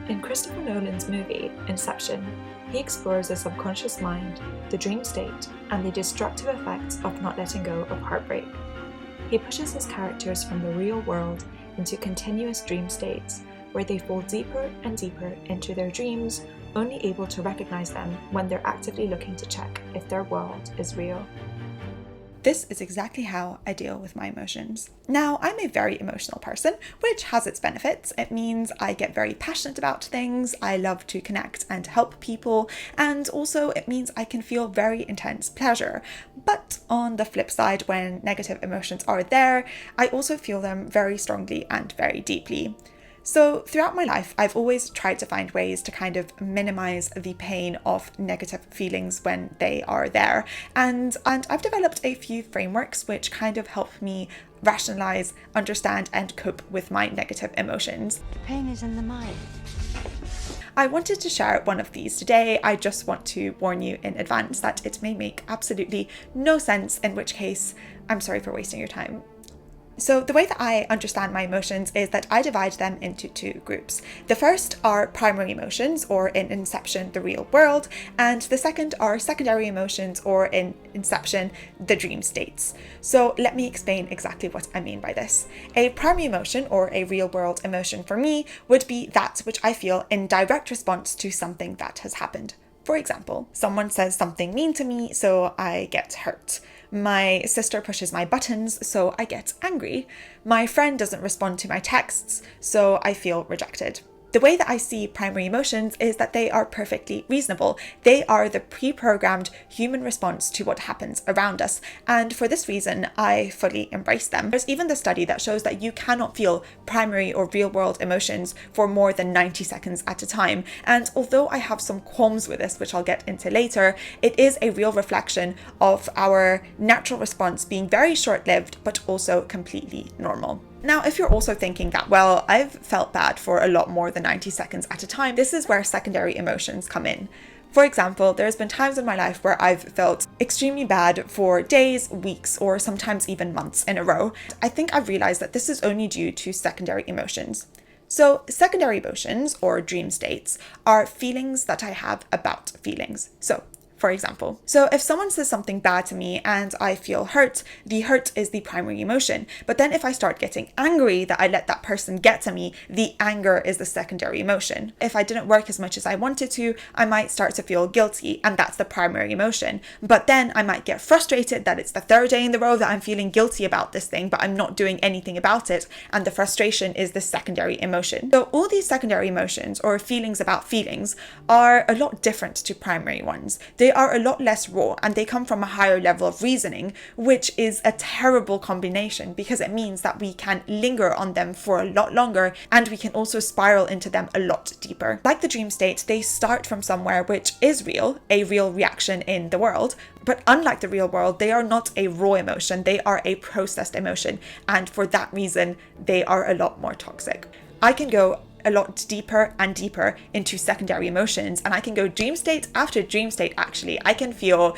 In Christopher Nolan's movie, Inception, he explores the subconscious mind, the dream state, and the destructive effects of not letting go of heartbreak. He pushes his characters from the real world into continuous dream states, where they fall deeper and deeper into their dreams, only able to recognize them when they're actively looking to check if their world is real. This is exactly how I deal with my emotions. Now, I'm a very emotional person, which has its benefits. It means I get very passionate about things, I love to connect and help people, and also it means I can feel very intense pleasure. But on the flip side, when negative emotions are there, I also feel them very strongly and very deeply. So throughout my life, I've always tried to find ways to kind of minimize the pain of negative feelings when they are there. And I've developed a few frameworks which kind of help me rationalize, understand, and cope with my negative emotions. The pain is in the mind. I wanted to share one of these today. I just want to warn you in advance that it may make absolutely no sense, in which case, I'm sorry for wasting your time. So the way that I understand my emotions is that I divide them into two groups. The first are primary emotions, or in Inception, the real world, and the second are secondary emotions, or in Inception, the dream states. So let me explain exactly what I mean by this. A primary emotion, or a real world emotion for me, would be that which I feel in direct response to something that has happened. For example, someone says something mean to me, so I get hurt. My sister pushes my buttons, so I get angry. My friend doesn't respond to my texts, so I feel rejected. The way that I see primary emotions is that they are perfectly reasonable. They are the pre-programmed human response to what happens around us, and for this reason, I fully embrace them. There's even the study that shows that you cannot feel primary or real-world emotions for more than 90 seconds at a time, and although I have some qualms with this, which I'll get into later, it is a real reflection of our natural response being very short-lived, but also completely normal. Now, if you're also thinking that, well, I've felt bad for a lot more than 90 seconds at a time, this is where secondary emotions come in. For example, there's been times in my life where I've felt extremely bad for days, weeks, or sometimes even months in a row. I think I've realized that this is only due to secondary emotions. So secondary emotions, or dream states, are feelings that I have about feelings. So for example, if someone says something bad to me and I feel hurt, the hurt is the primary emotion. But then if I start getting angry that I let that person get to me, the anger is the secondary emotion. If I didn't work as much as I wanted to, I might start to feel guilty, and that's the primary emotion. But then I might get frustrated that it's the third day in the row that I'm feeling guilty about this thing, but I'm not doing anything about it, and the frustration is the secondary emotion. So all these secondary emotions, or feelings about feelings, are a lot different to primary ones. They are a lot less raw, and they come from a higher level of reasoning, which is a terrible combination because it means that we can linger on them for a lot longer, and we can also spiral into them a lot deeper. Like the dream state, they start from somewhere which is real, a real reaction in the world, but unlike the real world, they are not a raw emotion, they are a processed emotion, and for that reason, they are a lot more toxic. I can go a lot deeper and deeper into secondary emotions, and I can go dream state after dream state. Actually, I can feel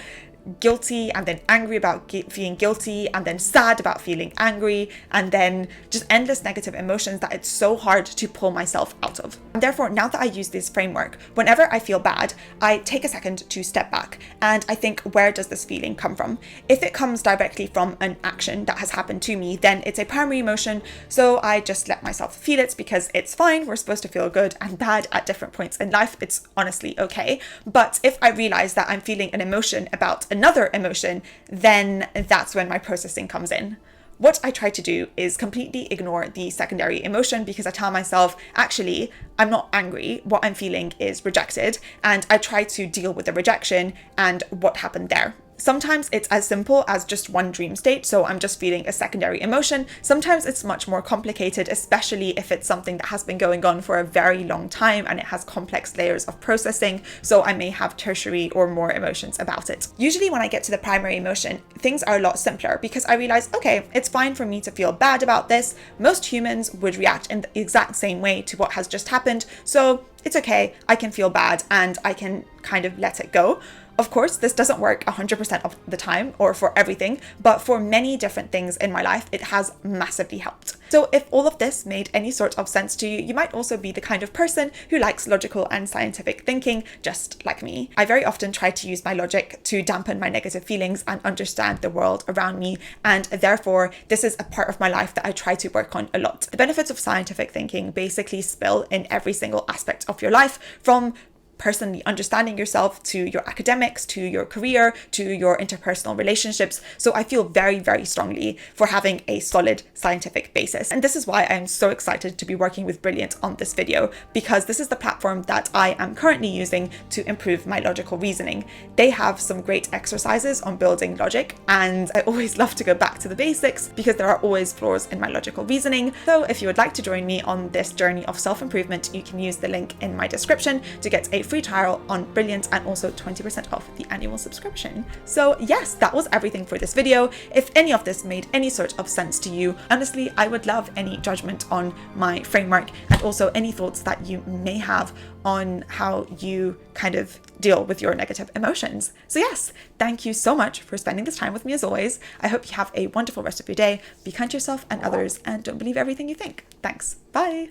guilty and then angry about feeling guilty, and then sad about feeling angry, and then just endless negative emotions that it's so hard to pull myself out of. And therefore, now that I use this framework, whenever I feel bad, I take a second to step back and I think, where does this feeling come from? If it comes directly from an action that has happened to me, then it's a primary emotion, so I just let myself feel it because it's fine. We're supposed to feel good and bad at different points in life. It's honestly okay. But if I realize that I'm feeling an emotion about another emotion, then that's when my processing comes in. What I try to do is completely ignore the secondary emotion because I tell myself, actually, I'm not angry. What I'm feeling is rejected, and I try to deal with the rejection and what happened there. Sometimes it's as simple as just one dream state, so I'm just feeling a secondary emotion. Sometimes it's much more complicated, especially if it's something that has been going on for a very long time and it has complex layers of processing, so I may have tertiary or more emotions about it. Usually when I get to the primary emotion, things are a lot simpler because I realize, okay, it's fine for me to feel bad about this. Most humans would react in the exact same way to what has just happened, so it's okay, I can feel bad and I can kind of let it go. Of course, this doesn't work 100% of the time or for everything, but for many different things in my life, it has massively helped. So if all of this made any sort of sense to you, you might also be the kind of person who likes logical and scientific thinking, just like me. I very often try to use my logic to dampen my negative feelings and understand the world around me, and therefore this is a part of my life that I try to work on a lot. The benefits of scientific thinking basically spill in every single aspect of your life, from personally understanding yourself to your academics, to your career, to your interpersonal relationships. So I feel very, very strongly for having a solid scientific basis. And this is why I'm so excited to be working with Brilliant on this video, because this is the platform that I am currently using to improve my logical reasoning. They have some great exercises on building logic, and I always love to go back to the basics because there are always flaws in my logical reasoning. So if you would like to join me on this journey of self-improvement, you can use the link in my description to get a free trial on Brilliant and also 20% off the annual subscription. So yes, that was everything for this video. If any of this made any sort of sense to you, honestly, I would love any judgment on my framework and also any thoughts that you may have on how you kind of deal with your negative emotions. So yes, thank you so much for spending this time with me as always. I hope you have a wonderful rest of your day. Be kind to yourself and others, and don't believe everything you think. Thanks. Bye.